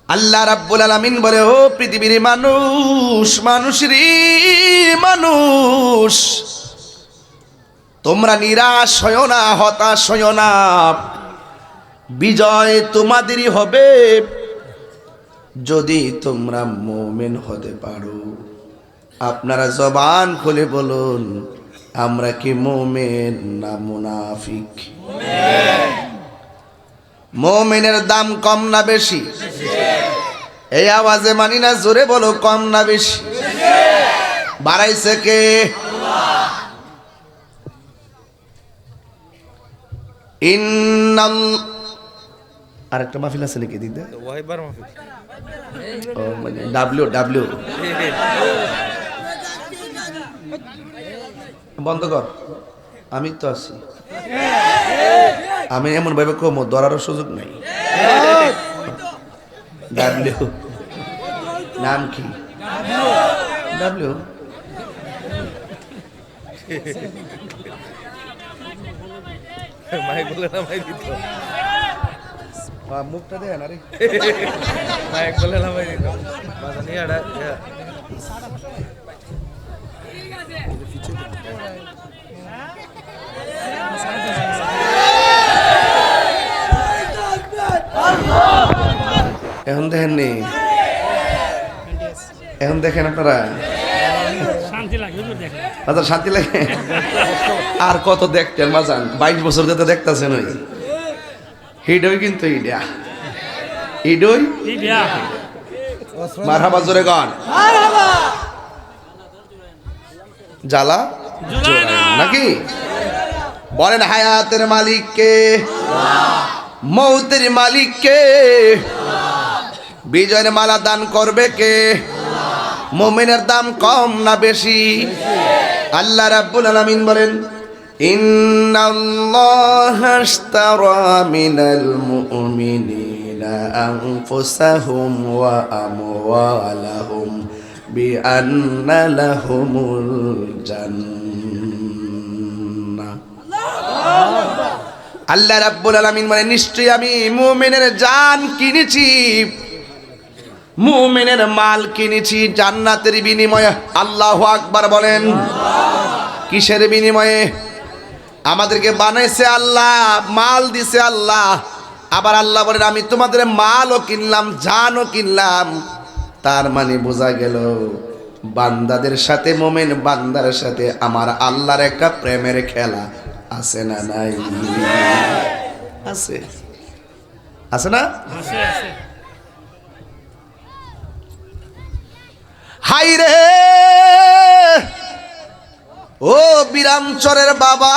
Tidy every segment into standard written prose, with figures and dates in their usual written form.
আল্লাহ রাব্বুল আলামিন বলে, ও পৃথিবীর মানুষ, মানুষ, তোমরা নিরাশ হয়ো না, হতাশ হয়ো না, বিজয় তোমাদেরই হবে যদি তোমরা মুমিন হতে পারো। আপনারা জবান খুলে বলুন, আমরা কি মুমিন না মুনাফিক? মুমিনের দাম কম না বেশি? এই আওয়াজে মানি না, জোরে বলো, কম না বেশি? বাড়াইছে কে? আরেকটা মাহফিল আছে নাকি দিদা? ও মানে ডাব্লিউ ডাব্লিউ বন্ধ কর, আমি তো আছি। আমি এমন ভাবে কম ধরারও সুযোগ নাই। ডাব্লিউ নাম কি? ডাব্লিউ মাইক বলে না, মাইক দিত মুখটা দেয় না রে, মাইক বলে না, মাইক দিত বাজানি আড়া। এখন দেখেন নি, এখন দেখেন আপনারা, আচ্ছা শান্তি লাগে। আর কত দেখতেন মাজান, 22 বছর যেতে দেখতেছেন। ওই হিডই কিন্তু হিডই মারহাবা, জোরে গান জ্বালা নাকি? বলেন, হায়াতের মালিক কে? মৌতের মালিক কে? বিজয়ের মালা দান করবে কে? মুমিনের দাম কম না বেশি? আল্লাহ রাব্বুল আলামিন বলেন, ইন্নাল্লাহা আশতারা মিনাল মুমিনিনা আনফুসাহুম ওয়া আমওয়ালাহুম বিআন্না লাহুমুল জান্নাহ। আল্লাহ রাব্বুল আলামিন বলেন, নিশ্চয়ই আমি মুমিনের জান কিনেছি, মুমিনের মাল কিনেছি জান্নাতের বিনিময়ে। আল্লাহু আকবার বলেন। কিসের বিনিময়ে? আমাদেরকে বানাইছে আল্লাহ, মাল দিছে আল্লাহ। আবার আল্লাহ বলেন, আমি তোমাদের মালও কিনলাম, জানও কিনলাম। তার মানে বোঝা গেল, বান্দাদের সাথে, মুমিন বান্দার সাথে আমার আল্লাহর একটা প্রেমের খেলা আছে না নাই? আছে, আছে না? আছে, আছে। হাই রে ও বিরামচরের বাবা,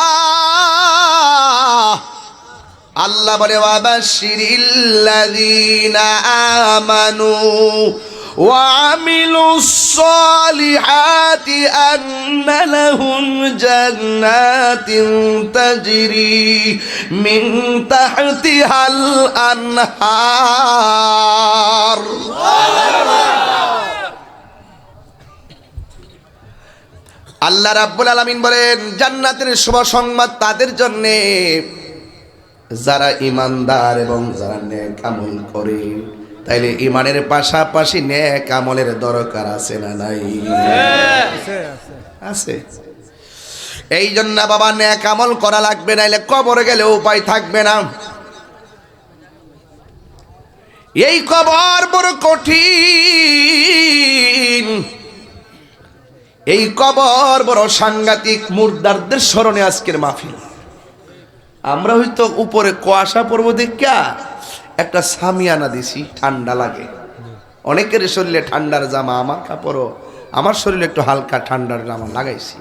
আল্লাহ বলে, ওয়াবাশশিরিল্লাযীনা আমানু ওয়া আমিলুস সালিহাতি আন্না লাহুম জান্নাতিন তাজরি মিন তাহতিহাল আনহার। আল্লাহ রাব্বুল আলামিন বলেন, জান্নাতের শুভ সংবাদ তাদের জন্যে যারা ঈমানদার এবং যারা নেক আমল করে। তাইলে ঈমানের পাশাপাশি নেক আমলের দরকার আছে না নাই? আছে। এই জন্য বাবা নেক আমল করা লাগবে, নাইলে কবরে গেলে উপায় থাকবে না। এই কবর বড় কঠিন, এই কবর বড় সাংঘাতিক। মুর্দারদের স্মরণে আজকের মাহফিল। আমরা হয়তো উপরে কুয়াশা পড়বো দেখা একটা সামিয়ানা দিছি, ঠান্ডা লাগে। অনেকের শরীরে ঠান্ডার জামা, আমার কাপড়ও, আমার শরীরে একটু হালকা ঠান্ডার জামা লাগাইছি।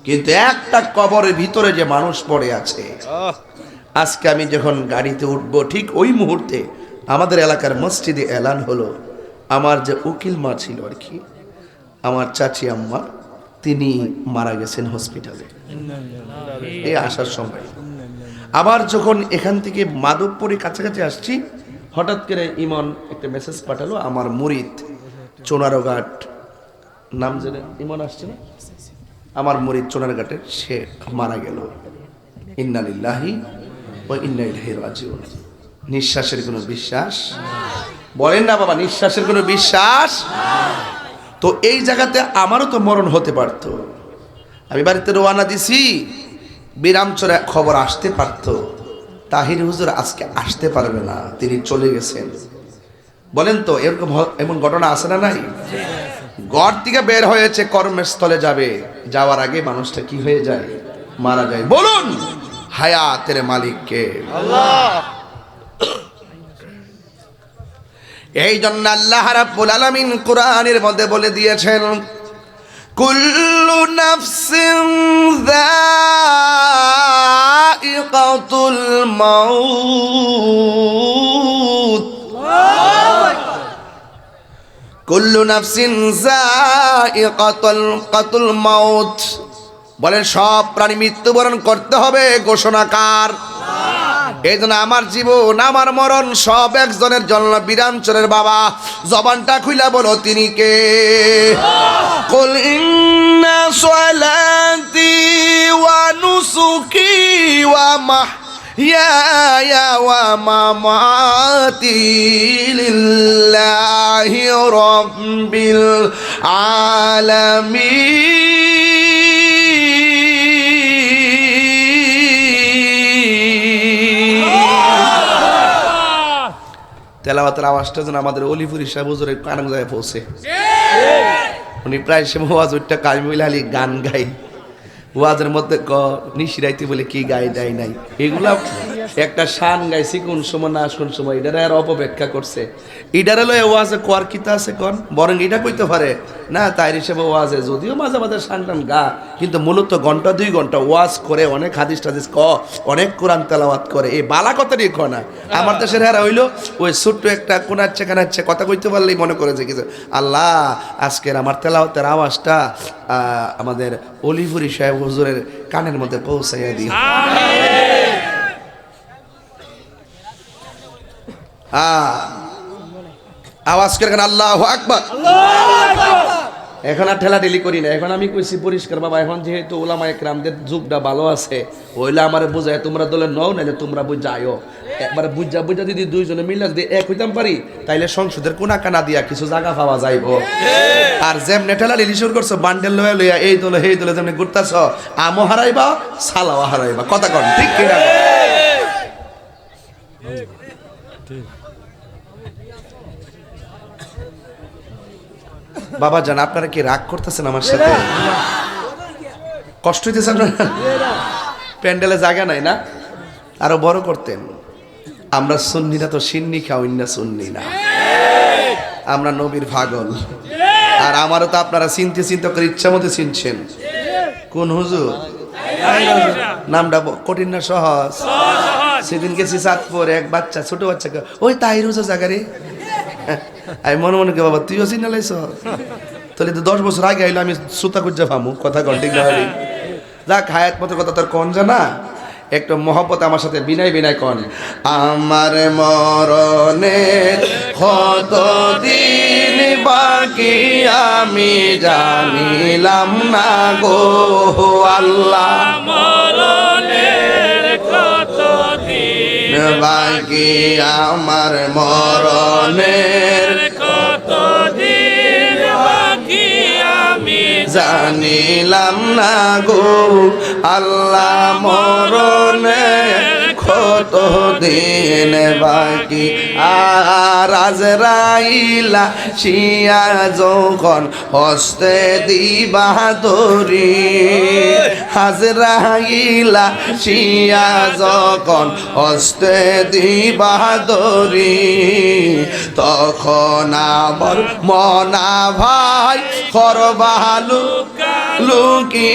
কিন্তু একটা কবরের ভিতরে যে মানুষ পড়ে আছে, আজকে আমি যখন গাড়িতে উঠবো ঠিক ওই মুহূর্তে আমাদের এলাকার মসজিদে এলান হলো, আমার যে উকিল মা ছিল আর কি, আমার চাচি আম্মা, তিনি মারা গেছেন হসপিটালে এই আসার সময়। আবার যখন এখান থেকে মাধবপুরে কাছাকাছি আসছি, হঠাৎ করে ইমন একটা মেসেজ পাঠালো, আমার মুরিদ চোনারঘাট, নাম জেনে ইমন আসছে না, আমার মুরিদ চোনারঘাটের, সে মারা গেল। ইন্না লিল্লাহি ওয়া ইন্না ইলাইহি রাজিউন। নিঃশ্বাসের কোনো বিশ্বাস বলেন না বাবা, নিঃশ্বাসের কোনো বিশ্বাস। তো এই জায়গাতে আমারও তো মরণ হতে পারতো। আমি বাড়িতে রওনা দিছি, বিরামচরে খবর আসতে পারতো তাহির হুজুর আজকে আসতে পারবে না, তিনি চলে গেছেন। বলেন তো এরকম এমন ঘটনা আছে না নাই? ঘর থেকে বের হয়েছে, কর্মস্থলে যাবে, যাওয়ার আগে মানুষটা কি হয়ে যায়? মারা যায়। বলুন হায়াতের মালিক কে? আল্লাহ। এই জন্য আল্লাহ রাব্বুল আলামিন কোরআনের মধ্যে বলে দিয়েছেন, কুল্লু নাফসিন যায়িকাতুল মাউত, কুল্লু নাফসিন যায়িকাতুল মাউত। বলেন সব প্রাণী মৃত্যুবরণ করতে হবে, ঘোষণাকার। এই জন্য আমার জীবন আমার মরণ সব একজনের জন্য। বিরামচরের বাবা, জবানটা খুইলা বলো তিনি কে? কুল ইন্না সলাতি ওয়া নুসুকি ওয়া মাহইয়ায়া ওয়া মামাতি লিল্লাহি রাব্বিল আলামিন। তেলাওয়াতের আওয়াজটা যেন আমাদের অলিপুরি সাহেব হুজুরের কান যায় পৌঁছে। উনি প্রায় সে ওয়াজ ওইটা কামিল আলী গান গাই, ওয়াজের মধ্যে নিশিরাইতে বলে কি গাই দেয় নাই, এগুলা একটা শান গাইছি কোন সময় না কোন সময়, এটারে আর অপব্যাখ্যা করছে। এটারে লয়ে ওয়াজে কোয়ার কিতা আছে কোন, বরং এটা কইতে পারে না তাই হিসেবে ওয়াজে যদিও মাঝে মাঝে শান টান গা, কিন্তু মূলত ঘন্টা 2 ঘন্টা ওয়াজ করে, অনেক হাদিস টাদিস অনেক কোরআন তেলাওয়াত করে, এই বালা কথা নিয়ে না। আমার দেশের হেরা হইলো ওই ছোট্ট একটা কোনাচ্ছে কানাচ্ছে কথা কইতে পারলেই মনে করে যে কিছু। আল্লাহ আজকের আমার তেলাওয়াতের আওয়াজটা আমাদের অলিপুরি সাহেব হুজুরের কানের মধ্যে পৌঁছাইয়া দিই। আওয়াজ করে আল্লাহু আকবার। এখন আর ঠেলাঠেলি করি না, এখন আমি কইছি পরিষ্কার বাবা, এখন যেহেতু ওলামা একরামদের যুগটা ভালো আছে, ওইলা আমারে বুঝায় তোমরা দলে নও না, তোমরা বুঝাইও। একবার বুঝা বুঝা যদি দুইজনে মিলে যদি এক হইতাম পারি, তাইলে সংসদের কোনা কানা দিয়া কিছু জায়গা পাওয়া যাইব। আর যেমনে ঠেলাঠেলি শুরু করছো বান্ডেল লয়া লইয়া এই দলে সেই দলে যেমনি ঘুরতাছ, আমও হারাইবা সালাও হারাইবা। কথা কন ঠিক কিনা? বাবা জান আপনারা কি রাগ করতেছেন আমার সাথে? কষ্ট হইতেছে আপনার? প্যান্ডেলে জায়গা নাই না? আরো বড় করতেন। আমরা সুন্নিরা তো সিন্নি খাওয়াই না, সুন্নি না, আমরা নবীর পাগল। আর আমারও তো আপনারা চিনতে চিন্তা করে ইচ্ছা মতো চিনছেন। কোন হুজুর? নামটা কঠিন না সহজ? সেদিন গেছি চাঁদপুর, এক বাচ্চা ছোট বাচ্চাকে ওই তাহির হুজুর জায়গারে, আমি মনে মনে বাবা তুইও চিনা লাইছ, তাহলে তো 10 বছর আগে আইলো আমি সুতা খুঁজে পামু। কথা কন ঠিক না? যাক হায়াত মতো কথা তোর কন জানা, একটু মহব্বত আমার সাথে বিনাই বিনাই কন। আমার মরণের কত দিন বাকি আমি জানিলাম না গো আল্লাহ, মরণের কত দিন বাকি আমার মরণের কত দিন বাকি আমি জানিলাম না গো আল্লাহ, মরণের কত দিন বাকি। আর আজরাইলা শিয়া যখন হস্তে দিবা দরি, আজরাইলা শিয়া যখন হস্তে দিবা দরি, তখন আমার মনা ভাই করবালু লুকি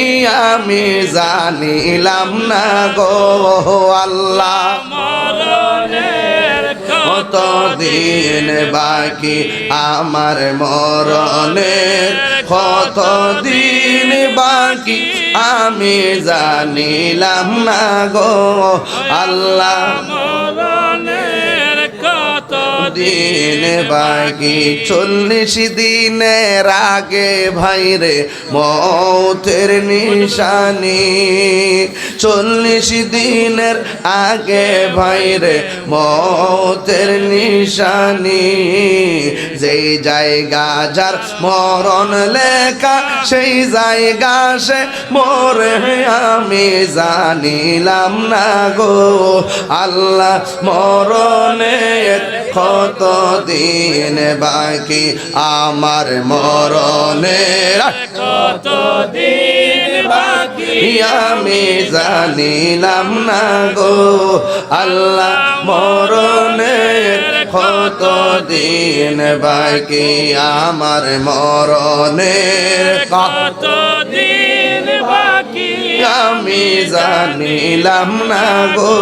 আমি জানিলাম না গো আল্লাহ, মরণের কত দিন বাকি আমার মরণের কত দিন বাকি আমি জানিলাম না গো আল্লাহ, মরণের কত দিন বাকি 40 দিনের আগে ভাইরে মৌতের নিশানি 40 দিনের আগে ভাইরে মৌতের নিশানি যেই জায়গা যার মরণ লেখা সেই জায়গা সে মরে আমি জানিলাম না গো আল্লাহ মরণের কত দিন বাকি আমার মরণের কত দিন বাকি আমি জানিলাম না গো আল্লাহ মরণের কত দিন বাকি আমার মরণের কত দিন বাকি আমি জানিলাম না গো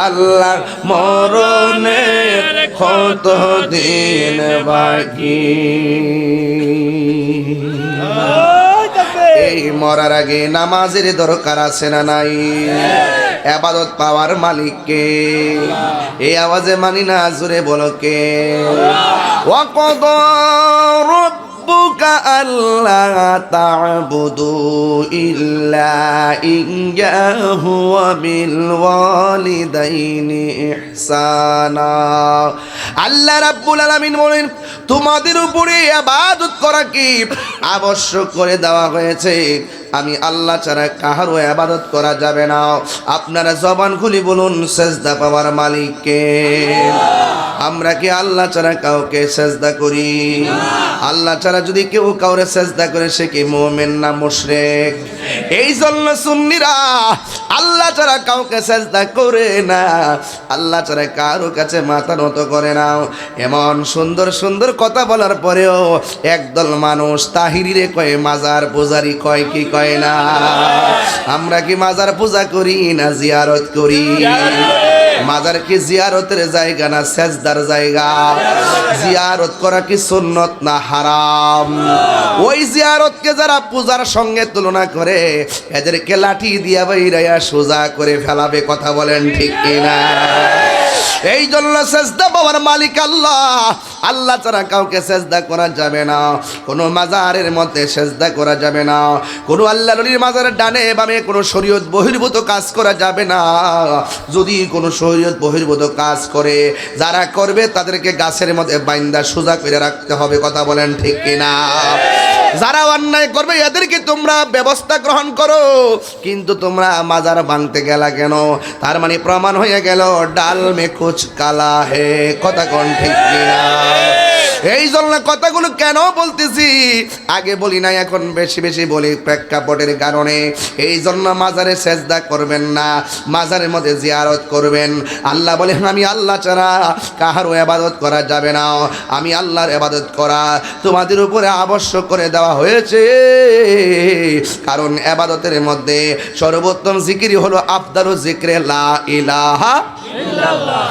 আল্লাহ মরণের কত দিন বাকি এই মরার আগে নামাজের দরকার আছে না নাই ইবাদত পাওয়ার মালিককে এই আওয়াজে মানি না জোরে বলো কে ওয়াকদা রাব্বুকা আল্লা তা'বুদু ইল্লা ইয়্যাহু ওয়া বিল ওয়ালিদাইনি ইহসানা আল্লাহ রাব্বুল আলামিন বলেন তোমাদের উপরে ইবাদত করা কি আবশ্যক করে দেওয়া হয়েছে আমি আল্লাহ ছাড়া কাহারও ইবাদত করা যাবে না আপনারা জবান খুলে বলুন সেজদা পাওয়ার মালিক কে আমরা কি আল্লাহ ছাড়া কাউকে সেজদা করি আল্লাহ ছাড়া যদি কেউ কাউরে সেজদা করে সে কি মুমিন না মুশরিক এই জন্য সুন্নিরা আল্লাহ ছাড়া কাউকে সেজদা করে না আল্লাহ ছাড়া কারো কাছে মাথা নত করে না এমন সুন্দর সুন্দর কথা বলার পরেও একদল মানুষ তাহিরিরে কয় মাজার পূজারি কয় কি কয় না আমরা কি মাজার পূজা করি না জিয়ারত করি মাজার কি জিয়ারতের জায়গা না সেজদার জায়গা জিয়ারত করা কি সুন্নত না হারাম ওই জিয়ারতকে যারা পূজার সঙ্গে তুলনা করে এদেরকে লাঠি দিয়া বাইরাইয়া সোজা করে ফেলাবে কথা বলেন ঠিক কিনা এই জন্য সেজদা পাওয়ার মালিক আল্লাহ আল্লাহ ছাড়া কাউকে সেজদা করা যাবে না কোনো মাজারের মধ্যে সেজদা করা যাবে না কোনো আল্লাহর ওলির মাজারের ডানে বামে কোনো শরীয়ত বহির্ভূত কাজ করা যাবে না যদি কোনো শরীয়ত বহির্ভূত কাজ করে যারা করবে তাদেরকে গাছের মধ্যে বাইন্দা সোজা করে রাখতে হবে কথা বলেন ঠিক কিনা যারা অন্যায় করবে এদেরকে তোমরা ব্যবস্থা গ্রহণ করো কিন্তু তোমরা মাজার ভাঙতে গেলা কেন তার মানে প্রমাণ হয়ে গেল ডাল মে কুছ কালা হে কথা কোন ঠিক কিনা এই জন্য কথাগুলো কেন বলতেছি আগে বলি না এখন বেশি বেশি বলি প্রেক্ষাপটের কারণে এই জন্য মাজারে সেজদা করবেন না মাজারের মধ্যে জিয়ারত করবেন আল্লাহ বলে আমি আল্লাহ ছাড়া কাহারও ইবাদত করা যাবে না আমি আল্লাহর ইবাদত করা তোমাদের উপরে আবশ্যক করে দেওয়া হয়েছে কারণ ইবাদতের মধ্যে সর্বোত্তম জিকির হলো আফদালু যিকরে লা ইলাহা ইল্লাল্লাহ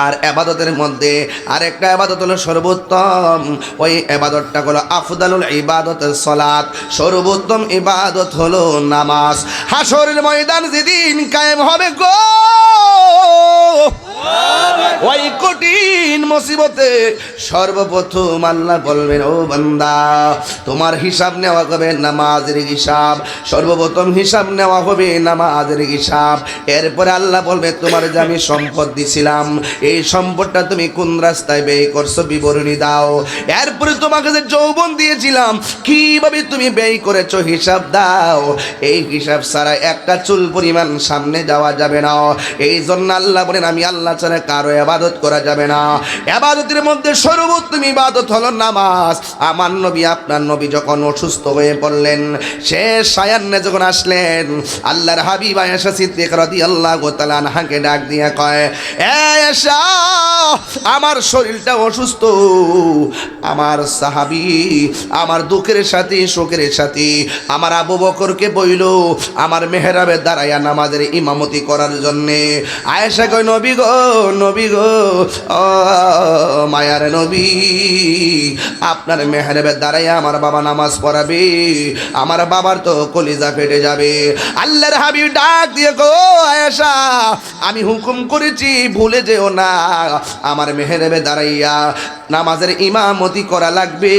আর ইবাদতের মধ্যে আরেকটা ইবাদত হলো সর্বোত্তম ওই ইবাদতটা হলো আফদালুল ইবাদতুস সালাত সর্বোত্তম ইবাদত হলো নামাজ হাশরের ময়দান যেদিন কায়েম হবে গো ওই কঠিন মুসিবতে সর্বপ্রথম আল্লাহ বলবেন ও বান্দা তোমার হিসাব নেওয়া হবে নামাজের হিসাব সর্বপ্রথম হিসাব নেওয়া হবে নামাজের হিসাব এরপরে আল্লাহ বলবে তোমার যে আমি সম্পদ দিছিলাম এই সম্পদটা তুমি কোন রাস্তায় ব্যয় করছো বিবরণী দাও এরপরে তোমাকে যে যৌবন দিয়েছিলাম কিভাবে তুমি ব্যয় করেছো হিসাব দাও এই হিসাব ছাড়া একটা চুল পরিমাণ সামনে যাওয়া যাবে না এই জন্য আল্লাহ বলেন আমি আল্লাহ ছাড়া কারো ইবাদত করা যাবে না ইবাদতের মধ্যে সর্বোত্তম ইবাদত হলো নামাজ আমার নবী আপনার নবী যখন অসুস্থ হয়ে পড়লেন শেষ সায়ান্নে যখন আসলেন আল্লাহর হাবিব আয়েশা সিদ্দিকা রাদিয়াল্লাহু তাআলা আনহাকে ডাক দিয়া কয় এ আয়েশা আমার শরীরটা অসুস্থ আমার সাহাবী আমার দুঃখের সাথে শোকের সাথে আমার আবু বকরকে বইল আমার মেহরাবে দাঁড়ায়া নামাজের ইমামতি করার জন্য আয়েশা কয় নবী গো নবী গো, ও মায়ার নবী, আপনার মেহরাবের দ্বারাই আমার বাবা নামাজ পড়াবে, আমার বাবার তো কলিজা ফেটে যাবে। আল্লাহর হাবিব ডাক দিয়ে গো, আয়েশা আমি হুকুম করেছি ভুলে যেও না, আমার মেহরাবে দাঁড়াইয়া নামাজের ইমামতি করা লাগবে।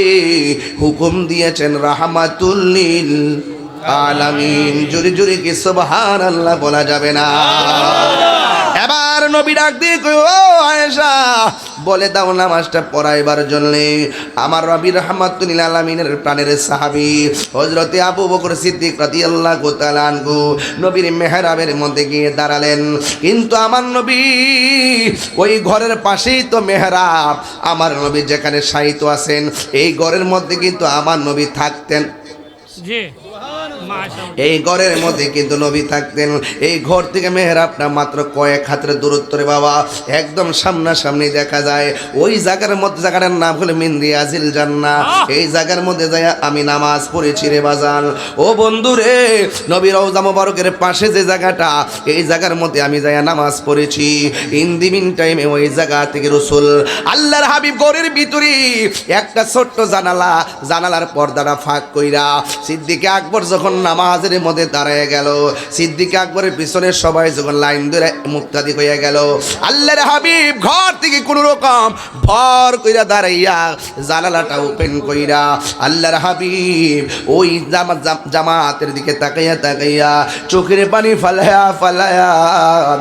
হুকুম দিয়েছেন রাহমাতুল লিল আলামিন। জোরে জোরে কি সুবহানাল্লাহ বলা যাবে না? এবার নবী ডাক দিয়ে কই, ও আয়েশা বলে দাও নামাজটা পড়াইবার জন্য। আমার নবী রাহমাতুল লিল আলামিনের প্রাণের সাহাবী হযরতে আবু বকর সিদ্দিক রাদিয়াল্লাহু তাআলা আনহু নবীর মেহরাবের মধ্যে গিয়ে দাঁড়ালেন। কিন্তু আমার নবী ওই ঘরের পাশেই তো মেহরাব, আমার নবী যেখানে শায়িত আছেন এই ঘরের মধ্যে কিন্তু আমার নবী থাকতেন। জি মাশাআল্লাহ। এই ঘরের মধ্যে কিন্তু নবী থাকতেন। এই ঘর থেকে মেহরাবটা মাত্র কয়েক হাতের দূরত্ব রে বাবা, একদম সামনাসামনি দেখা যায়। ওই জায়গার মধ্যে, জায়গাটার নাম হলো মিনরিয়াজিল জান্নাহ। এই জায়গার মধ্যে যায় আমি নামাজ পড়েছি রে বাজান। ও বন্ধু রে, নবীর রওজা মোবারকের পাশে যে জায়গাটা, এই জায়গার মধ্যে আমি যায় নামাজ পড়েছি। ইন দি মিন টাইমে ওই জায়গা থেকে রাসূল আল্লাহর হাবিব ঘরের ভিতরে একটা ছোট্ট জানালা, জানালার পর্দাটা ফাঁক কইরা সিদ্দিক আকবর যখন নামাজের মধ্যে দাঁড়ায় গেল, সিদ্দিক আকবরের পিছনে সবাই যখন লাইন ধরে মুক্তাদি হয়ে গেল, আল্লাহর হাবিব ঘর থেকে কোন রকম ভর কইরা দাঁড়াইয়া জানালাটা ওপেন কইরা আল্লাহর হাবিব ওই জামাতের দিকে তাকাইয়া তাকাইয়া চোখের পানি ফালায়া ফালায়া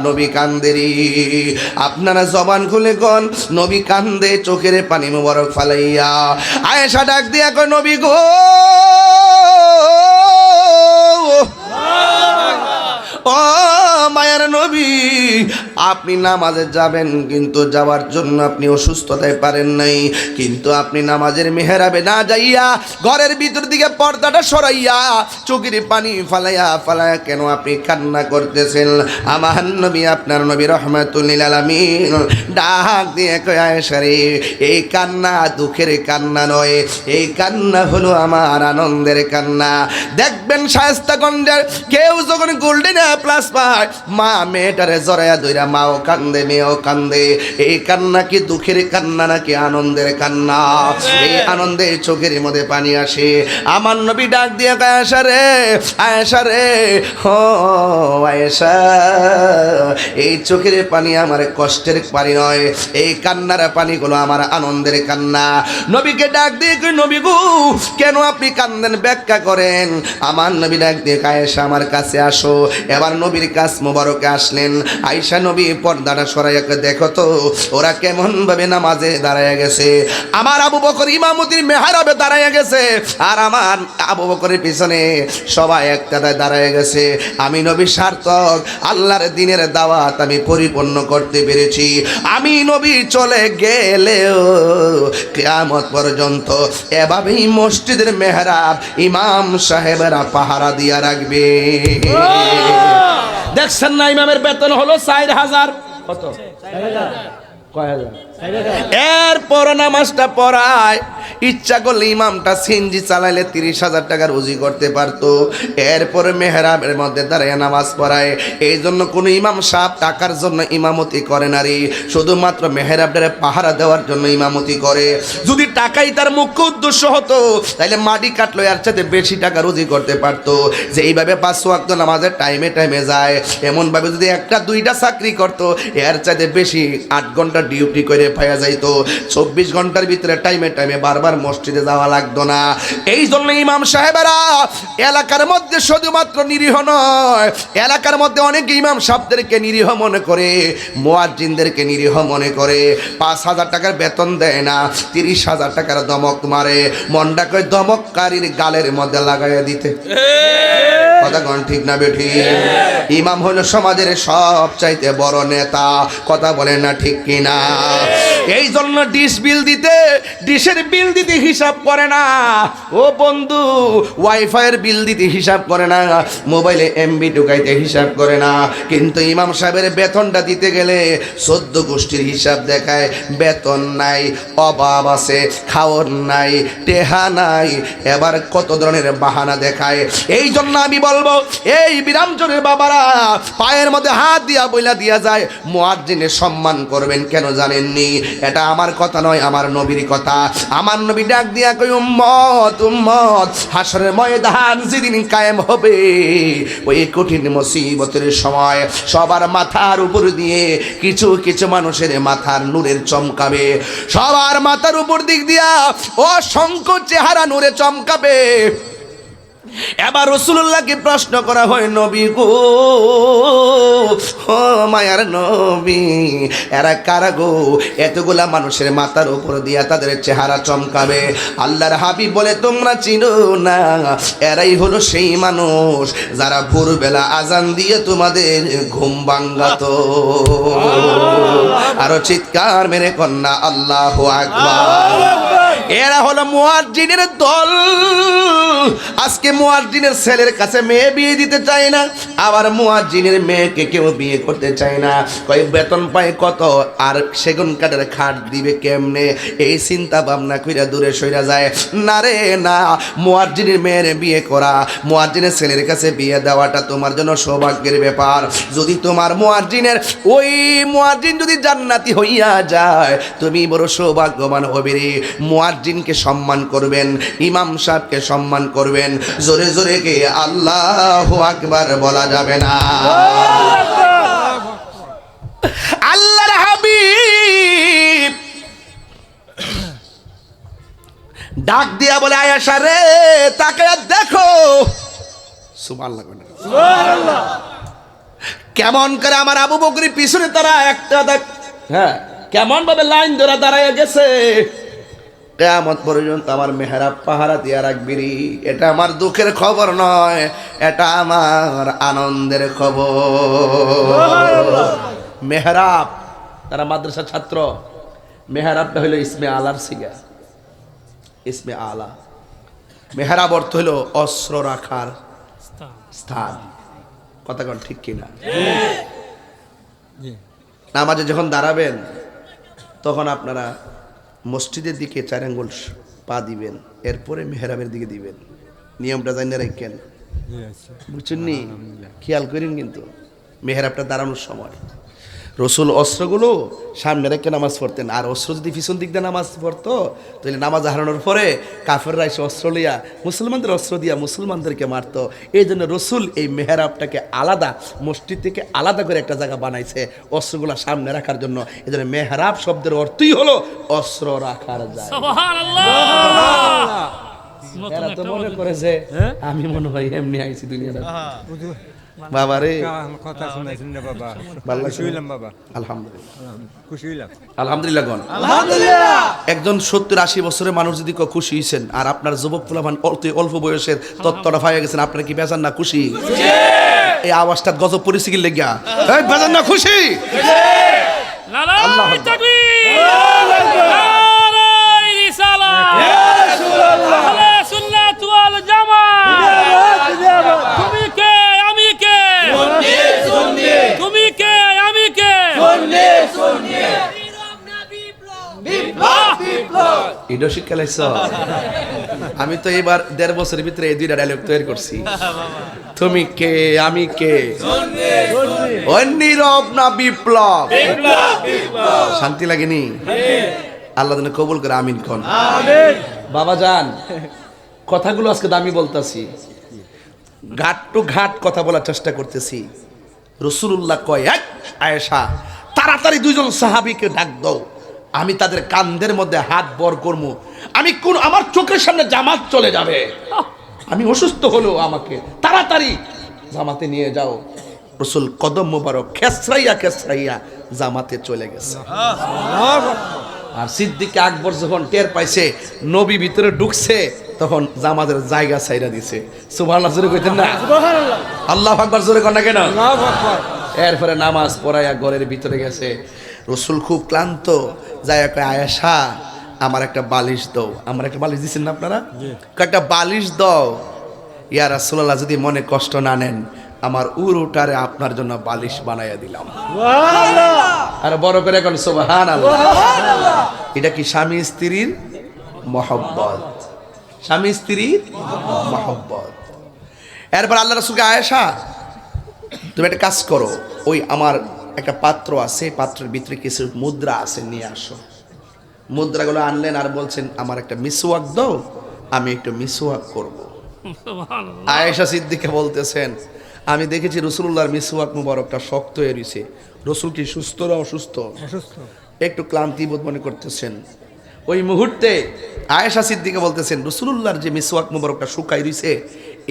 নবী কান্দেরি। আপনারা জবান খুলে কোন নবী কান্দে চোখের পানি মোবারক ফালাইয়া। আয়েশা ডাক দিয়া কয়, নবী গো, ও মায়ার নবী, আপনি নামাজে যাবেন কিন্তু যাওয়ার জন্য আপনি অসুস্থতায় পারেন নাই, কিন্তু আপনি নামাজের মেহরাবে না যাইয়া ঘরের ভিতর দিকে পর্দাটা সরাইয়া চোখের পানি ফালাইয়া ফালাইয়া কেন আপনি কান্না করতেছেন? আমার নবী, আপনার নবী রাহমাতুল লিল আলামিন ডাক দিয়ে কয়, আয়েশা রে, এই কান্না দুঃখের কান্না নয়, এই কান্না হলো আমার আনন্দের কান্না। দেখবেন শায়েস্তাগঞ্জের কেউ যখন গোল্ডেন প্লাস পায়, মা মেয়েটারে জড়াইয়া ধইরা মাও কান্দে মেয়েও কান্দে। এই কান্না কি দুঃখের কান্না নাকি আনন্দের কান্না? এই আনন্দে চোখের মধ্যে পানি আসে। আমার নবী ডাক দিয়ে কয়, আয়েশা রে, আয়েশা রে, ও আয়েশা, এই চোখের পানি আমার কষ্টের পানি নয়, এই কান্নার পানিগুলো আমার আনন্দের কান্না। নবীকে ডাক দিয়ে কই, নবী গো, কেন আপনি কান্দেন ব্যাখ্যা করেন। আমার নবী ডাক দিয়ে কয়, আয়েশা আমার কাছে আসো। এবার নবীর কাছ মোবারকে আসলেন। আয়েশা নবী পর্দাটা সরাইয়া দেখো তো ওরা কেমন ভাবে নামাজে দাঁড়ায় গেছে। আমার আবু বকর ইমামতির মেহরাবে দাঁড়ায় গেছে, আর আমার আবু বকরের পিছনে সবাই একটাদায় দাঁড়ায় গেছে। আমি নবী সার্থক, আল্লাহর দ্বীনের দাওয়াত আমি পরিপূর্ণ করতে পেরেছি। আমি নবী চলে গেলেও কিয়ামত পর্যন্ত এভাবেই মসজিদের মেহরাব ইমাম সাহেবেরা পাহারা দিয়া রাখবে। দেখছেন না, ইমামের বেতন হলো 4000। কত? কয় হাজার? এরপর নামাজটা পড়ায় ইচ্ছা করলে ইমামটা সিনজি চালাইলে 30,000 টাকা রুজি করতে পারতো। এরপরে মেহরাবের মধ্যে দাঁড়ায় নামাজ পড়ায়। এই জন্য কোনো ইমাম সাহেব টাকার জন্য ইমামতি করে না রে, শুধুমাত্র মেহরাবটারে পাহারা দেওয়ার জন্য ইমামতি করে। যদি টাকাই তার মুখ্য উদ্দেশ্য হতো তাহলে মাটি কাটলো এর চাইতে বেশি টাকা রুজি করতে পারতো। যে এইভাবে 5 ওয়াক্ত নামাজের টাইমে টাইমে যায়, এমনভাবে যদি একটা দুইটা চাকরি করতো এর চাইতে বেশি 8 ঘন্টা ডিউটি করে পাওয়া যাইতো। 24 ঘন্টার ভিতরে টাইমে টাইমে বারবার মসজিদে যাওয়া লাগতো না। এই জন্য ইমাম সাহেবেরা এলাকার মধ্যে শুধুমাত্র নিরীহ নয়, এলাকার মধ্যে অনেক ইমাম সাহেবদেরকে নিরীহ মনে করে, মুয়াজ্জিনদেরকে নিরীহ মনে করে। 5,000 টাকার বেতন দেয় না, 30,000 টাকার দমক মারে। মনটা কই দমককারীর গালের মধ্যে লাগাইয়া দিতে। কথা কোন ঠিক না বেঠি? ইমাম হলো সমাজের সব চাইতে বড় নেতা। কথা বলেন না ঠিক কিনা? এই জন্য ডিশের বিল দিতে হিসাব করে না। ও বন্ধু, ওয়াইফাইয়ের বিল দিতে হিসাব করে না, মোবাইলে এমবি ঢুকাইতে হিসাব করে না। কিন্তু ইমাম সাহেবের বেতনটা দিতে গেলে 14 গোষ্ঠীর হিসাব দেখায়। বেতন নাই, অভাব আছে, খাওয়ার নাই, টেহা নাই, এবার কত ধরনের বাহানা দেখায়। এই জন্য আমি বলবো এই বিরামজনের বাবারা পায়ের মধ্যে হাত দিয়া বইলা দিয়া যায় মুয়াজ্জিনের সম্মান করবেন কেন জানেননি? এটা আমার কথা নয়, আমার নবীর কথা। আমার নবী ডাক দিয়া কই উম্মত উম্মত, হাসরের ময়দান যেদিন কায়েম হবে ওই কঠিন মুসিবতের সময় সবার মাথার উপর দিয়ে কিছু কিছু মানুষের মাথার নূরের চমকাবে, সবার মাথার উপর দিক দিয়া অসংখ্য চেহারা নূরে চমকাবে। এবার রাসূলুল্লাহকে প্রশ্ন করা হয়, নবী গো, ও মায়ার নবী, এরা কারা গো? এতগুলা মানুষের মাথার উপর দিয়া তাদের চেহারা চমকাবে। আল্লাহর হাবিব বলে, তোমরা চিনো না, এরাই হলো সেই মানুষ যারা ভোরবেলা আজান দিয়ে তোমাদের ঘুম ভাঙাতো। আরো চিৎকার মেরে কন্যা আল্লাহু আকবার। এরা হলো মুয়াজ্জিনের দল। আজকে মুয়াজ্জিনের ছেলের কাছে মেয়ে বিয়ে দিতে চায় না, আবার মুয়াজ্জিনের মেয়েকে কেউ বিয়ে করতে চায় না। কয় বেতন পায় কত, আর সেগুন কাঠের খাট দিবে কেমনে, এই চিন্তা ভাবনা কইরা দূরে সইরা যায়। না রে না, মুয়াজ্জিনের মেয়ের বিয়ে করা, মুয়াজ্জিনের ছেলের কাছে বিয়ে দেওয়াটা তোমার জন্য সৌভাগ্যের ব্যাপার। যদি তোমার মুয়াজ্জিনের ওই মুয়াজ্জিন যদি জান্নাতি হইয়া যায়, তুমি বড় সৌভাগ্যবান হবে রে। মুয়াজ্জিনকে সম্মান করবেন, ইমাম সাহেবকে সম্মান করবেন, জোরে জোরে কে আল্লাহু আকবার বলা যাবে না। আল্লাহর হাবিব ডাক দিয়া বলে, আয়েশা রে তাকায়া দেখো। সুবহানাল্লাহ, সুবহানাল্লাহ। কেমন করে আমার আবু বকর পিছনে তারা একটা দেখ, হ্যাঁ কেমন ভাবে লাইন ধরে দাঁড়ায় গেছে। কিয়ামত পর্যন্ত আমার মেহরাব পাহারা দিয়া রাখবি। এটা আমার দুঃখের খবর নয়, এটা আমার আনন্দের খবর। মেহরাব, তারা মাদ্রাসা ছাত্র, মেহরাবটা হইল ইসমে আলার সিগা। ইসমে আলা, মেহরাব অর্থ হইল অস্ত্র রাখার স্থান। কথা কোন ঠিক কিনা? নামাজে যখন দাঁড়াবেন তখন আপনারা মসজিদের দিকে 4 আঙ্গুল পা দিবেন, এরপরে মেহরাবের দিকে দিবেন। নিয়মটা জানিয়ে রাখেন, বুঝছেন নি? খেয়াল করেন কিন্তু মেহরাবটা দাঁড়ানোর সময় রসুল অস্ত্রগুলো সামনে রেখে নামাজ পড়তেন, আর অস্ত্র যদি পিছন দিক দিয়ে নামাজ পড়তো তাহলে নামাজ হারানোর পরে কাফেররা এসে অস্ত্র লইয়া মুসলমানদের অস্ত্র দিয়া মুসলমানদেরকে মারতো। এই জন্য রসুল এই মেহরাবটাকে আলাদা মসজিদ থেকে আলাদা করে একটা জায়গা বানাইছে অস্ত্রগুলা সামনে রাখার জন্য। এই জন্য মেহরাব শব্দের অর্থই হলো অস্ত্র রাখার জায়গা। এরা তো মনে করে যে আমি মনে হয় এমনি আইছি দুনিয়াটা। বাবা রে, কথা শুনাইছেন না বাবা, ভালো খুশি হইলাম বাবা, আলহামদুলিল্লাহ, খুশি হইলাম, আলহামদুলিল্লাহ গণ আলহামদুলিল্লাহ। একজন 70-80 বছরের মানুষ যদি খুশি হইছেন, আর আপনার যুবক ফুলামান অল্প বয়সের তত্ত্বটা পাইয়া গেছেন, আপনার কি বেজান না খুশি? এই আওয়াজটা গজব পরিস্থিতি কি লেগা? এই বেজান না খুশি? আল্লাহু আকবার। আমি তো এবার 1.5 বছরের ভিতরে এই 2টা ডায়লগ তৈরি করছি। তুমি কে, আমি কে, নীরব না বিপ্লব? শান্তি লাগেনি? আল্লাহ যেন কবুল করে, আমিন কোন। বাবা যান, কথাগুলো আজকে দামি বলতেছি, ঘাট টু ঘাট কথা বলার চেষ্টা করতেছি। রাসূলুল্লাহ কয়, আয়েশা তাড়াতাড়ি 2জন সাহাবীকে ডাক দাও, আমি তাদের কাঁধের মধ্যে হাত বর করবো। আমি কোন আমার চোখের সামনে জামাত চলে যাবে, আমি অসুস্থ হলেও আমাকে তাড়াতাড়ি জামাতে নিয়ে যাও। রাসূল কদম মোবারক খেসরাইয়া জামাতে চলে গেছে। আর সিদ্দিক আকবর যখন টের পাইছে নবী ভিতরে ঢুকছে, তখন জামাতের জায়গা ছাইরা দিছে। সুবহানাল্লাহ জোরে কইতেন না? সুবহানাল্লাহ, আল্লাহু আকবার জোরে কর না কেন? আল্লাহু আকবার। এরপরে নামাজ পড়াইয়া ঘরের ভিতরে গেছে। রসুল খুব ক্লান্ত, যায় কয়, আয়েশা আমার একটা বালিশ দাও। আমার একটা বালিশ দিচ্ছেন না আপনারা? একটা বালিশ দাও। ইয়া রাসূলুল্লাহ, যদি মনে কষ্ট না নেন, আমার উরুটারে আপনার জন্য বালিশ বানাইয়া দিলাম। আর বড় করে এখন সুবহানাল্লাহ। এটা কি স্বামী স্ত্রীর মহব্বত? স্বামী স্ত্রীর মহব্বত। এরপর আল্লাহ রাসূলকে, আয়েশা তুমি একটা কাজ করো, ওই আমার একটা পাত্র আছে, পাত্রের ভিতরে কিছু মুদ্রা আছে, নিয়ে আসো। মুদ্রাগুলো আনলেন আর বলছেন আমার একটা মিসওয়াক দাও, আমি একটু মিসওয়াক করব। সুবহানাল্লাহ। আয়েশা সিদ্দিকা বলতেছেন, আমি দেখেছি রাসূলুল্লাহর মিসওয়াক মুবারকটা শক্ত হয়ে রয়েছে। রাসূল কি সুস্থ না অসুস্থ? একটু ক্লান্তি বোধ মনে করতেছেন। ওই মুহূর্তে আয়েশা সিদ্দিকা বলতেছেন, রাসূলুল্লাহর যে মিসওয়াক মুবারকটা শুকাই রয়েছে,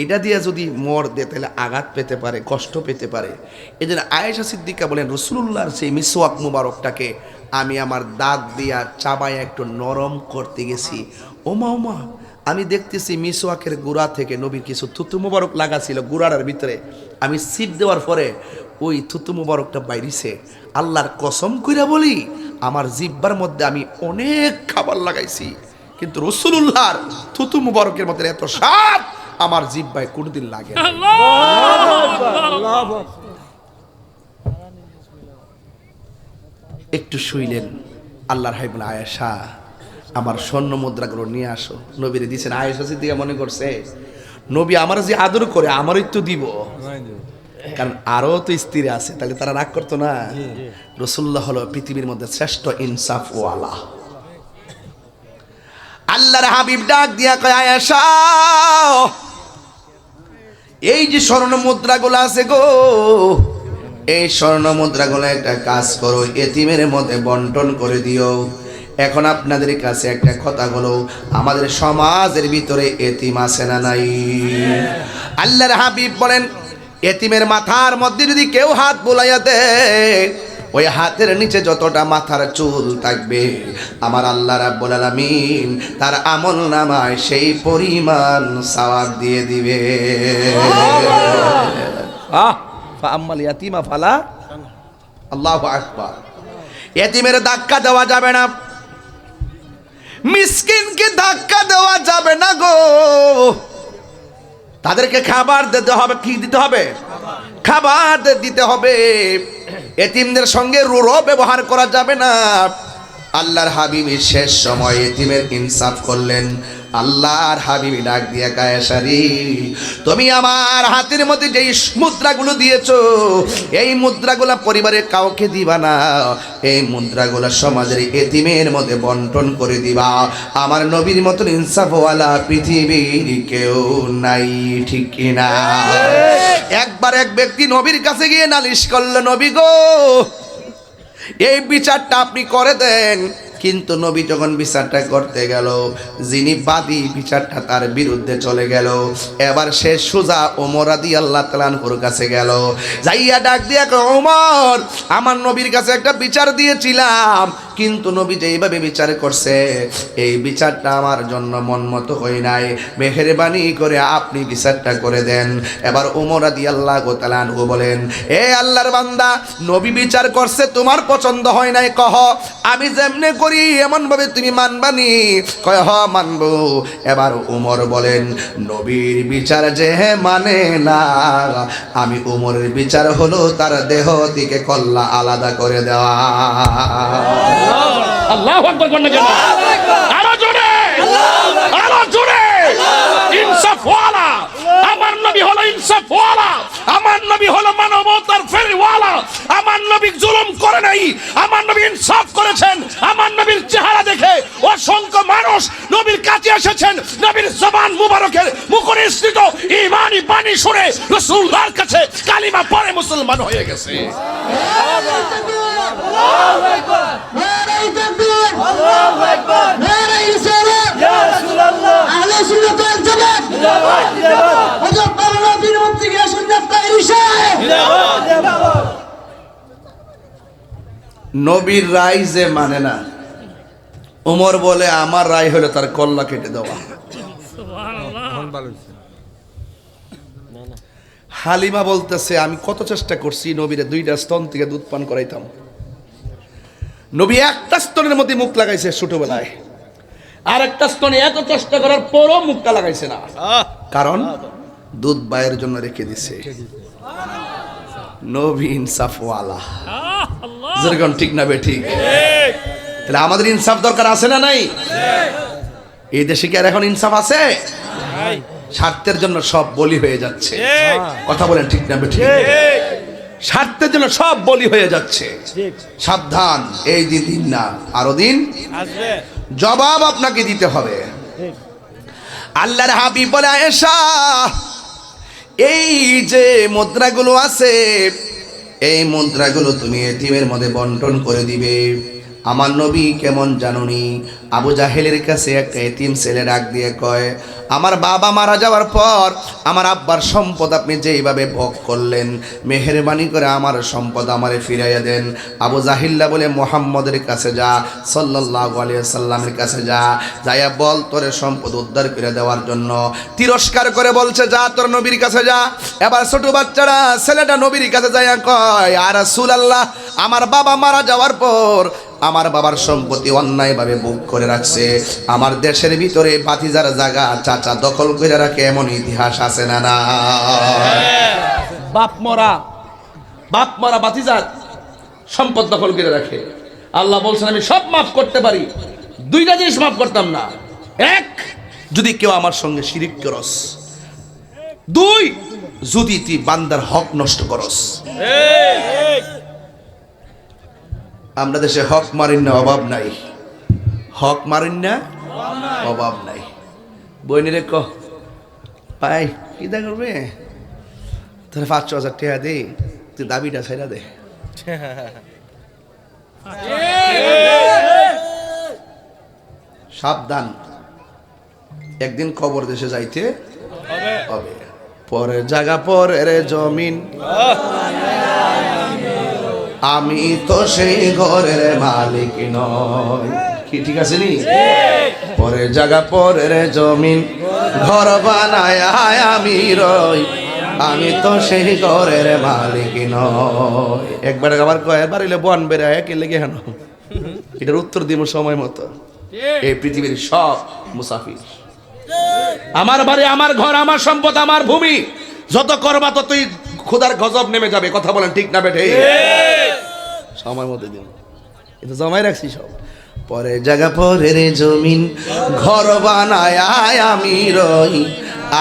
এটা দিয়ে যদি মর দেয় তাহলে আঘাত পেতে পারে, কষ্ট পেতে পারে। এই জন্য আয়েশা সিদ্দিকা বলেন, রাসূলুল্লাহর সেই মিসওয়াক মুবারকটাকে আমি আমার দাঁত দিয়া চাবায় একটু নরম করতে গেছি। ওমা ওমা, আমি দেখতেছি মিসওয়াকের গুড়া থেকে নবীর কিছু থুতু মুবারক লাগা ছিল গুড়ার ভিতরে। আমি সিপ দেওয়ার পরে ওই থুতু মুবারকটা বাইরিছে। আল্লাহর কসম কইরা বলি, আমার জিহ্বার মধ্যে আমি অনেক খাবার লাগাইছি, কিন্তু রাসূলুল্লাহর থুতু মুবারকের মধ্যে এত স্বাদ আমার জিহ্বায় কোনোদিন লাগে না। একটু শুইলেন। আল্লাহর হাবিব আয়েশা, আমার স্বর্ণ মুদ্রাগুলো নিয়ে আসো। নবীরে দিয়েছেন। আয়েশা সিদ্দিকা মনে করছে নবী আমার যে আদর করে আমারই তো দিব, কারণ আরো তো স্ত্রী আছে, তাহলে তারা রাগ করতো না। রাসূলুল্লাহ হলো পৃথিবীর মধ্যে শ্রেষ্ঠ ইনসাফ ওয়ালা। আল্লাহর হাবিব ডাক দিয়া কয়, আয়েশা এই যে স্বর্ণ মুদ্রাগুলো আছে গো, এই স্বর্ণ মুদ্রাগুলো একটা কাজ করো, এতিমের মধ্যে বন্টন করে দিও। এখন আপনাদের কাছে একটা কথা হলো, আমাদের সমাজের ভিতরে এতিম আছে না নাই? আল্লাহর হাবিব বলেন, এতিমের মাথার মধ্যে যদি কেউ হাত বুলাইয়া দেয়, ওই হাতের নিচে যতটা মাথার চুল থাকবে, আমার আল্লাহ রাব্বুল আলামিন তার আমল নামায় সেই পরিমাণ সওয়াব দিয়ে দিবে। ফাআম্মাল ইয়াতীমা ফালা, আল্লাহু আকবার। এতিমের ধাক্কা দেওয়া যাবে না, মিসকিনকে ধাক্কা দেওয়া যাবে না গো। তাদেরকে খাবার দিতে হবে। কি দিতে হবে? খাবার দিতে হবে। এতিমদের সঙ্গে রূঢ় ব্যবহার করা যাবে না। আল্লাহর হাবিবি শেষ সময় এতিমের ইনসাফ করলেন। আল্লাহর হাবিবি ডাক দিয়া কয়, আয়েশা রে, তুমি আমার হাতের মধ্যে যেই মুদ্রাগুলো দিয়েছো, এই মুদ্রাগুলো পরিবারের কাউকে দিবা না, এই মুদ্রাগুলো সমাজের এতিমের মধ্যে বন্টন করে দিবা। আমার নবীর মতন ইনসাফওয়ালা পৃথিবীর কেউ নাই, ঠিক কিনা? একবার এক ব্যক্তি নবীর কাছে গিয়ে নালিশ করলো, নবী গো, এই বিচারটা আপনি করে দেন। কিন্তু নবী যখন বিচারটা করতে গেল, যিনি বাদী বিচারটা তার বিরুদ্ধে চলে গেল। এবার সে সোজা ওমর রাদিয়াল্লাহু তাআলা আনহুর কাছে গেল, যাইয়া ডাক দিয়া কয়, ওমর, আমার নবীর কাছে একটা বিচার দিয়েছিলাম, কিন্তু নবী যেইভাবে বিচার করছে, এই বিচারটা আমার জন্য মন মতো হয় নাই, মেহেরবানি করে আপনি বিচারটা করে দেন। এবার ওমর রাদিয়াল্লাহু তাআলা আনহু বলেন, এ আল্লাহর বান্দা, নবী বিচার করছে, তোমার পছন্দ হয় নাই, কহ আমি যেমনে করি এমন ভাবে তুমি মানবানি? কয়, হ মানবো। এবার ওমর বলেন, নবীর বিচার যে মানে না, আমি ওমরের বিচার হলো তার দেহ থেকে কল্লা আলাদা করে দেওয়া। আল্লাহু আকবার বলেন না কেন? আরো জোরে, আরো জোরে। ইনসাফওয়ালা, আমার নবী হলো ইনসাফওয়ালা, আমার নবী হলো মানবতার ফেরিওয়ালা। আমার নবী জুলুম করে নাই, আমার নবী ইনসাফ করেছেন। আমার নবীর চেহারা দেখে অসংখ্য মানুষ নবীর কাছে এসেছেন। নবীর জবান মুবারকের মুখনিসৃত ঈমানি বাণী শুনে রাসূলুল্লাহর কাছে কালিমা পড়ে মুসলমান হয়ে গেছে। আল্লাহু আকবার, নারে তাকবীর, আল্লাহু আকবার, নারে রিসালাত, ইয়া রাসূলুল্লাহ, আহলে সুন্নাত ওয়াল জামাত, জিন্দাবাদ, জিন্দাবাদ, হযরত মাওলানা পীর মুফতি সুন্নাত তাহরি সাহেব, জিন্দাবাদ, জিন্দাবাদ। নবীর রায় যে মানে না, ওমর বলে আমার রায় হলো তার কল্লা কেটে দেওয়া। সুবহানাল্লাহ। হালিমা বলতেছে, আমি কত চেষ্টা করছি নবীরে 2টা স্তন থেকে দুধ পান করাইতাম, নবী একটা স্তনের মধ্যে মুখ লাগাইছে ছোটবেলায়, আর একটা স্তনে এত চেষ্টা করার পরও মুখটা লাগাইছে না, কারণ দুধ বায়ের জন্য রেখে দিছে। নবী ইনসাফওয়ালা, আল্লাহ, যেরকম ঠিক না বে ঠিক? তাহলে আমাদের ইনসাফ দরকার আছে না নাই? এই দেশে কি আর এখন ইনসাফ আছে? স্বার্থের জন্য সব বলি হয়ে যাচ্ছে। কথা বলেন ঠিক না ঠিক? স্বার্থের জন্য সব বলি হয়ে যাচ্ছে। সাবধান, এই দিন না, আরো দিন জবাব আপনাকে দিতে হবে। আল্লাহর হাবিব বলে, আয়েশা, এই যে মুদ্রাগুলো আছে, এই মুদ্রাগুলো তুমি এতিমের মধ্যে বন্টন করে দিবে। আমার নবী কেমন জানুনি, আবু জাহেলের কাছে একটা এতিম ছেলে ডাক দিয়ে কয়, আমার বাবা মারা যাওয়ার পর আমার আব্বার সম্পদ আপনি যেইভাবে ভোগ করলেন, মেহেরবানি করে আমার সম্পদ আমারে ফিরাইয়া দেন। আবু জাহিল্লা বলে, মুহাম্মদের কাছে যা, সাল্লাল্লাহু আলাইহি সাল্লামের কাছে যা, যাইয়া বল তোর সম্পদ উদ্ধার করে দেওয়ার জন্য। তিরস্কার করে বলছে, যা তোর নবীর কাছে যা। এবার ছোট বাচ্চারা ছেলেটা নবীর কাছে যাইয়া কয়, ইয়া রাসূলুল্লাহ, আমার বাবা মারা যাওয়ার পর আমার বাবার সম্পত্তি অন্যায়ভাবে বুক করে রাখছে। আমার দেশের ভিতরে বাতিজার জায়গা চাচা দখল করে রাখে, এমন ইতিহাস আছে না? না, বাপ মরা বাতিজার সম্পদ দখল করে রাখে। আল্লাহ বলছেন, আমি সব মাফ করতে পারি, দুইটা জিনিস মাফ করতাম না। এক, যদি কেউ আমার সঙ্গে শিরিক করস। দুই, যদি তুই বান্দার হক নষ্ট করস। আমরা দেশে হক মারিন না অভাব নাই, হক মারিন না অভাব নাই। বইনিরে ক ভাই কি দা করবে, তোর 5,000 টাকা দে, তুই দাবিটা ছেড়া দে। সাবধান, একদিন কবর দেশে যাইতে হবে। পরের জায়গা পরের জমিন, আমি তো সেই ঘরের মালিক নই। কি ঠিক আছে নি? পরের জায়গা পরের জমিন, ঘর বানায় আমি রই, আমি তো সেই ঘরের মালিক নই। একবার আবার কয়েকবার হইলে বন বেড়ায় কে লেগে হেন, এটার উত্তর দিব সময় মতো। এই পৃথিবীর সব মুসাফির। আমার বাড়ি, আমার ঘর, আমার সম্পদ, আমার ভূমি, যত করবা ততই খোদার গজব নেমে যাবে। কথা বলেন ঠিক না বেঠে? সময় মতো দিন, এটা জমাই রাখছি সব। পরে জায়গা পরের জমিন, ঘর বানায় আমি রই,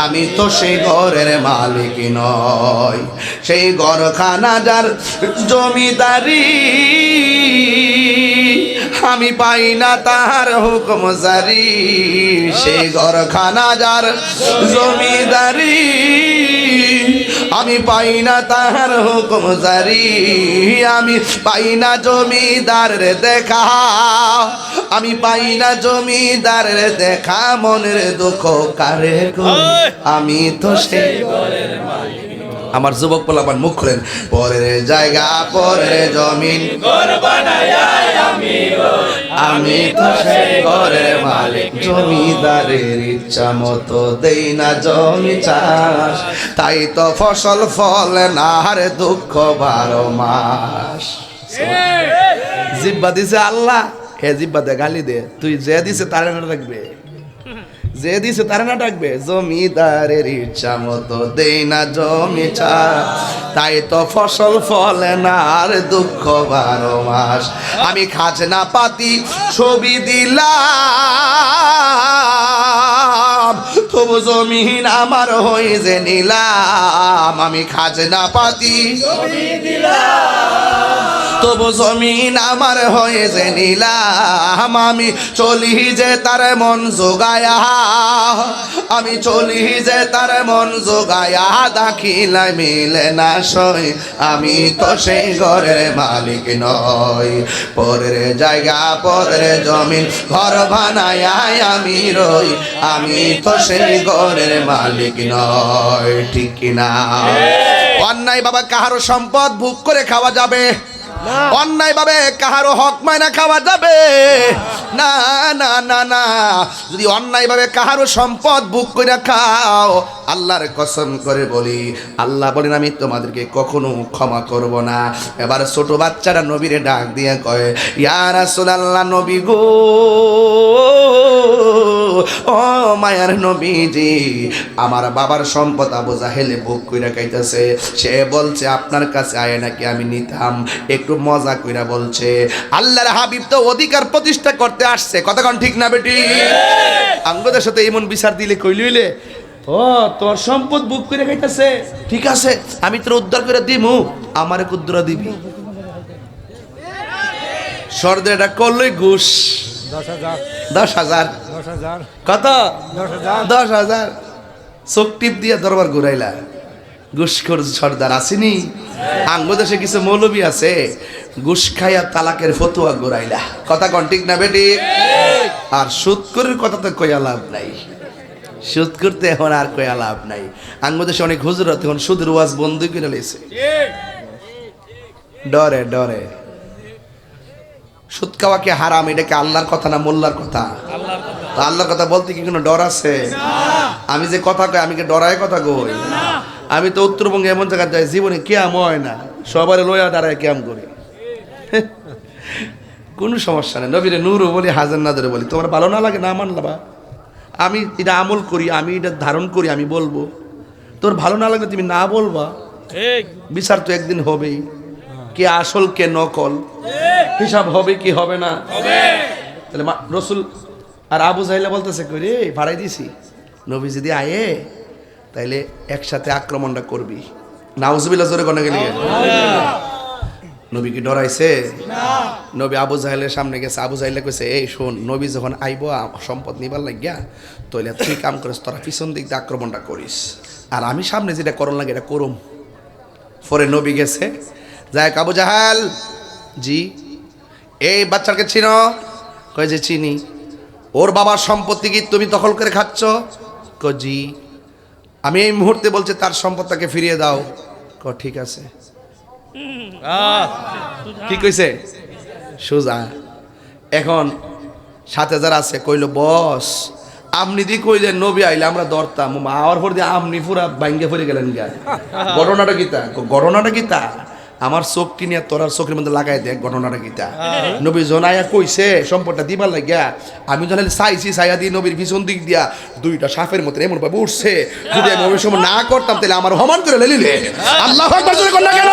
আমি তো সেই ঘরের মালিক নই। সেই ঘরখানা যার জমিদারি, আমি পাই না তাহার হুকুম জারি। সেই ঘরখানা যার জমিদারি, আমি পাই না তাহার হুকুম জারি। আমি পাই না জমিদারের দেখা, আমি পাই না জমিদারের দেখা, মনের দুঃখ কারে কই, আমি তো সেই ঘরের মালিক। আমার যুবক পোলাপান মুখ খুলেন। পরের জায়গা পরের জমিন, ঘর বানায় আমি রই, আমি তো সেই ঘরের মালিক। জমিদারের ইচ্ছা মতো দেই না জমি চাষ, তাই তো ফসল ফলে না, রে দুঃখ 12 মাস। জিব্বা দিছে আল্লাহ, হে জিব্বা দে গালি দে, তুই যে দিছে তার না রাখবে, যে দিছে তারা না ডাকবে। জমিদারের ইচ্ছা মতো দেই না জমি চাষ, তাই তো ফসল ফলে না, আর দুঃখ 12 মাস। আমি খাজনা পাতি ছবি দিলাম, তবু জমিন আমার হয়ে যে নিলাম। আমি খাজনা পাতি ছবি দিলাম, তবু জমিন আমার হয়ে যে নিলাম। আমি চলি যে তার মন জোগায়া, আমি চলি যে তার মন জোগায়া, দাখিলায় মিলে না সই, আমি তো সেই ঘরের মালিক নই। পরের জায়গা পরের জমিন, ঘর বানায় আমি রই, আমি তো সেই ঘরের মালিক নই। ঠিক কিনা? অন্যায় বাবা কাহারো সম্পদ ভোগ করে খাওয়া যাবে, অন্যায় ভাবে কাহারো হক মাইনা খাওয়া যাবে না, না না না। যদি অন্যায় ভাবে কাহারো সম্পদ বুক করে খাও, আল্লাহর কসম করে বলি, আল্লাহ বলেন আমি তোমাদেরকে কখনো ক্ষমা করব না। এবার ছোট বাচ্চারা নবীরে ডাক দিয়ে কয়, ইয়া রাসূলুল্লাহ, নবী গো, ও মায়ার নবীজি, আমার বাবার সম্পদ আবু জাহেলে বুক কইরা খাইতেছে, সে বলছে আপনার কাছে আয় নাকি আমি নিতাম। একটু মজা কইরা বলছে। আল্লাহর হাবিব তো অধিকার প্রতিষ্ঠা করতে আসছে, কতক্ষণ ঠিক না বেটি? আঙ্গদের সাথে এমন বিচার দিলে কইলে ও তোর সম্পদ বুক করে খাইতেছে, ঠিক আছে আমি তোর উদ্ধার করে দিমু, আমারে কুদ্রা দিবি। সর্দে এটা করলই ঘুষ 10,000 10,000 10,000 কত 10,000 10,000 চোখ টিপ দিয়ে দরবার ঘুরাইলা। ঘুষখোর সর্দার আসেনি আঙ্গ দেশে কিছু মৌলবী আছে, ঘুষ খাইয়া তালাকের ফতুয়া ঘুরাইলা। কথা কন ঠিক না বেটি? আর সুদ করার কথা তো কইয়া লাভ নাই, সুদ করতে এখন আর কইয়া লাভ নাই। আঙ্গ দেশে অনেক হুজুরত এখন সুদের ওয়াজ বন্ধ করে লেছে, ডরে ডরে। সুদ খাওয়া কি হারাম? এটা কি আল্লাহর কথা না মোল্লার কথা? তো আল্লাহর কথা বলতে কি কোনো ডর আছে? আমি যে কথা কই আমি কি ডরায় কথা কই? আমি তো উত্তরবঙ্গে এমন জায়গায় যাই জীবনে ক্যাম হয় না, সবারে লইয়া দাঁড়ায় ক্যাম করি, কোনো সমস্যা নেই। নবীরে নূরও বলি হাজার নাদরে বলি, তোমার ভালো না লাগে না মানলাবা, আমি এটা আমল করি, আমি এটা ধারণ করি, আমি বলবো। তোর ভালো না লাগলে তুমি না বলবা, বিচার তো একদিন হবেই, কে আসল কে নকল হিসাব হবে কি হবে না। তাহলে রসুল আর আবু জাহেলা বলতেছে কই রে ভাড়াই দিছি, নবী যদি আয়ে তাইলে একসাথে আক্রমণটা করবি। নাউজুবিল্লাহ জোরে কোনে গেলি? নবী কি ডরাইছে? নবী আবু জাহেলের সামনে গেছে, আবু জাহেলে কইছে এই শোন, নবী যখন আইব সম্পদ নিবার লাগিয়া তাইলে তুই কাম করিস, তোরা পিছন দিক দিয়ে আক্রমণটা করিস, আর আমি সামনে যেটা করণ লাগে এটা করুম। পরে নবী গেছে, যাই আবু জাহেল জি এই বাচ্চাকে চিনো? কয় যে চিনি। ওর বাবার সম্পত্তি কি তুমি দখল করে খাচ্ছ? কয় জি। আমি এই মুহূর্তে বলছি তার সম্পদটাকে ফিরিয়ে দাও। কয় ঠিক আছে। কি কইছে? সোজা। এখন সাথে যারা আছে কইল বস আপনি দি কইলেন নবী আইলে আমরা ধরতাম, আওয়ার পর দিয়ে আপনি পুরা ভাঙ্গে ফিরে গেলেন গা। ঘটনাটা কিতা? ঘটনাটা কিতা? আমার চোখ কিনিয়া তোরার চোখের মধ্যে লাগাই দেখ ঘটনাটা কিতা। নবী জনাইয়া কইছে সম্পদটা দিবার লাগিয়া, আমি যখন চাইছি চাইয়া দিয়ে নবীর পিছন দিক দিয়া দুইটা সাপের মতো এমন ভাবে উঠছে, যদি আমি ওই সময় না করতাম তাহলে আমার সমান করে লেলিলে। আল্লাহু আকবার জোরে কর না কেন?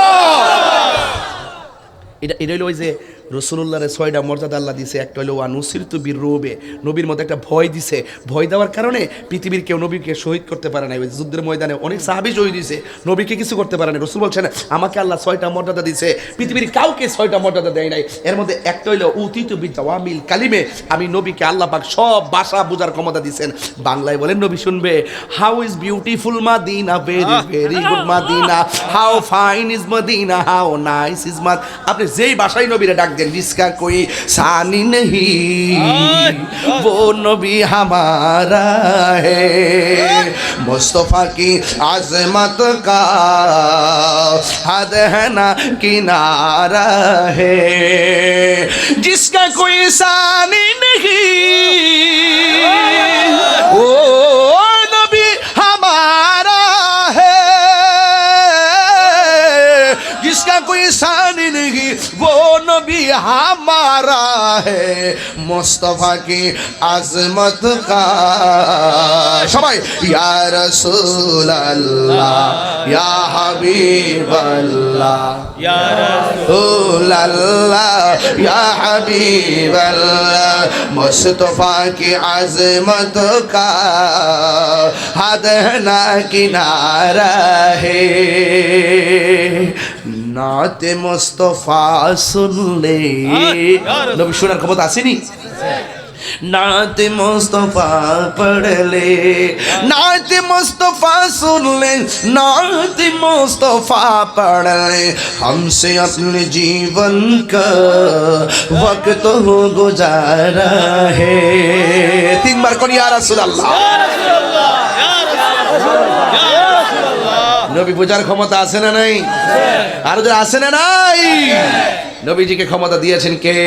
এটা হইলো ওই যে রসুল্লাহরে 6টা মর্যাদা আল্লাহ দিছে। একটা হলো ওয়ানুসিরতু বিররুবে, নবীর মধ্যে একটা ভয় দিছে, ভয় দেওয়ার কারণে পৃথিবীর কেউ নবীকে শহীদ করতে পারে না। ওই যুদ্ধের ময়দানে অনেক সাহাবী শহীদ দিয়েছে, নবীকে কিছু করতে পারে না। রসুল বলছেন আমাকে আল্লাহ 6টা মর্যাদা দিছে, পৃথিবীর কাউকে 6টা মর্যাদা দেয় নাই। এর মধ্যে একটা হইলো উতিতু বিজাওয়ামিল কালিমে, আমি নবীকে আল্লাহ পাক সব ভাষা বোঝার ক্ষমতা দিয়েছেন। বাংলায় বলেন নবী শুনবে, how is beautiful Medina, very very good Medina, how fine is Medina, how nice is মাদ। আপনি যেই ভাষায় নবীরে ডাক দেন, जिसका कोई सानी नहीं वो नबी हमारा है, मुस्तफा की आजमत का हद है ना किनारा है, जिसका कोई सानी नहीं वो नबी हमारा है, जिसका कोई सानी नहीं वो नबी हमारा है, मुस्तफा की आजमत का। सबाई या रसूल अल्लाह या हबीब अल्लाह या रसूल अल्लाह या हबीब अल्लाह, मुस्तफा की आजमत का हद ना किनारा है, नाते मुस्तफा सुनले। नबी शोनार खबर आसेनी? नाते मुस्तफा पढ़ले, नाते मुस्तफा सुन ले, नाते मुस्तफा पढ़ ले, हमसे अपने जीवन का वक्त हो गुजारा है। 3 बार कौन या रसूल अल्लाह। নবী বোঝার ক্ষমতা আছে না নাই? আর যারা আছে না নাই? নবীজিকে ক্ষমতা দিয়েছেন কে?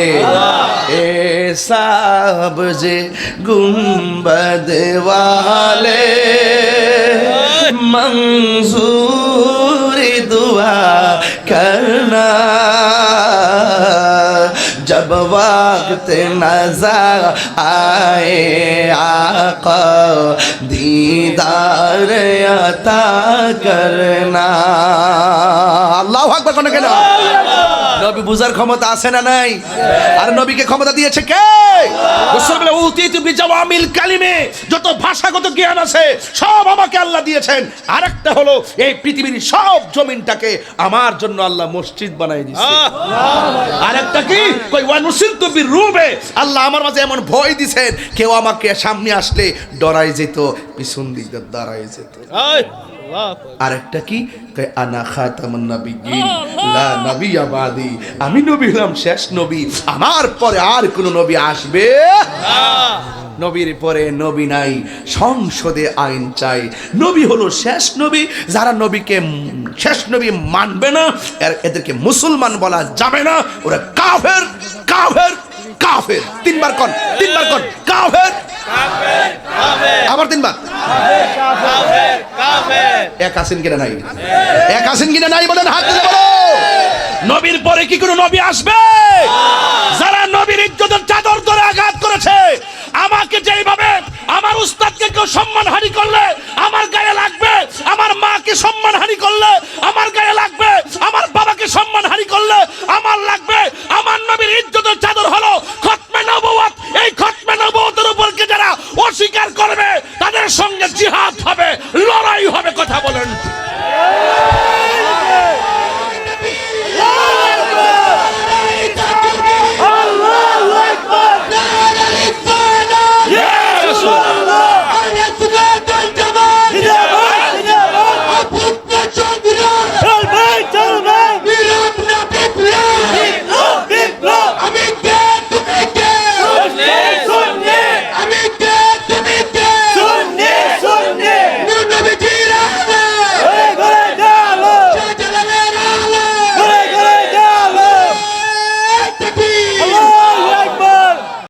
এ সাবজে গুম্বদ ওয়ালে मंजूरी दुआ करना, जब वक्त नजर आए आका दीदार अता करना। अल्लाहु अकबर। নবী বুঝার ক্ষমতা আছে না নাই? আর নবীকে ক্ষমতা দিয়েছে কে? রাসূল বলে উতিতু বিজাওয়ামিল কালিমে, যত ভাষাগত জ্ঞান আছে সব আমাকে আল্লাহ দিয়েছেন। আরেকটা হলো এই পৃথিবীর সব জমিনটাকে আমার জন্য আল্লাহ মসজিদ বানাই দিয়েছে। আরেকটা কি? কই ওয়ানুসিরতু বিরুবে, আল্লাহ আমার মাঝে এমন ভয় দিবেন কেউ আমাকে সামনে আসলে ডরাই যেত, পিছন দিক দিয়ে দাঁড়াই যেত। আরেকটা কি? কই আনা খাতামুন নবিয়্যিন লা নবিয়্যা বাদি, আমি নবী হলাম শেষ নবী, আমার পরে আর কোন নবী আসবে না। নবীর পরে নবী নাই, সংসদে আইন চাই। নবী হলো শেষ নবী, যারা নবীকে শেষ নবী মানবে না এদেরকে মুসলমান বলা যাবে না, ওরা কাফের কাফের কাফের। তিনবার কোন, তিনবার কোন, কাফের আবার তিনবার। এক আছেন কিনা নাই? এক আছেন কিনা নাই বলেন, হাত তুলে বলো। নবীর পরে কি কোনো নবী আসবে? যারা নবীর ইজ্জতের চাদর ধরে আঘাত করেছে, আমাকে যেইভাবে আমার উস্তাদকে কেউ সম্মানহানি করলে আমার গায়ে লাগবে, আমার মাকে সম্মানহানি করলে আমার গায়ে লাগবে, আমার বাবাকে সম্মানহানি করলে আমার লাগবে। আমার নবীর ইজ্জতের চাদর হলো খতমে নবুয়ত। এই খতমে নবুয়তের উপরকে যারা অস্বীকার করবে তাদের সঙ্গে জিহাদ হবে, লড়াই হবে। কথা বলেন।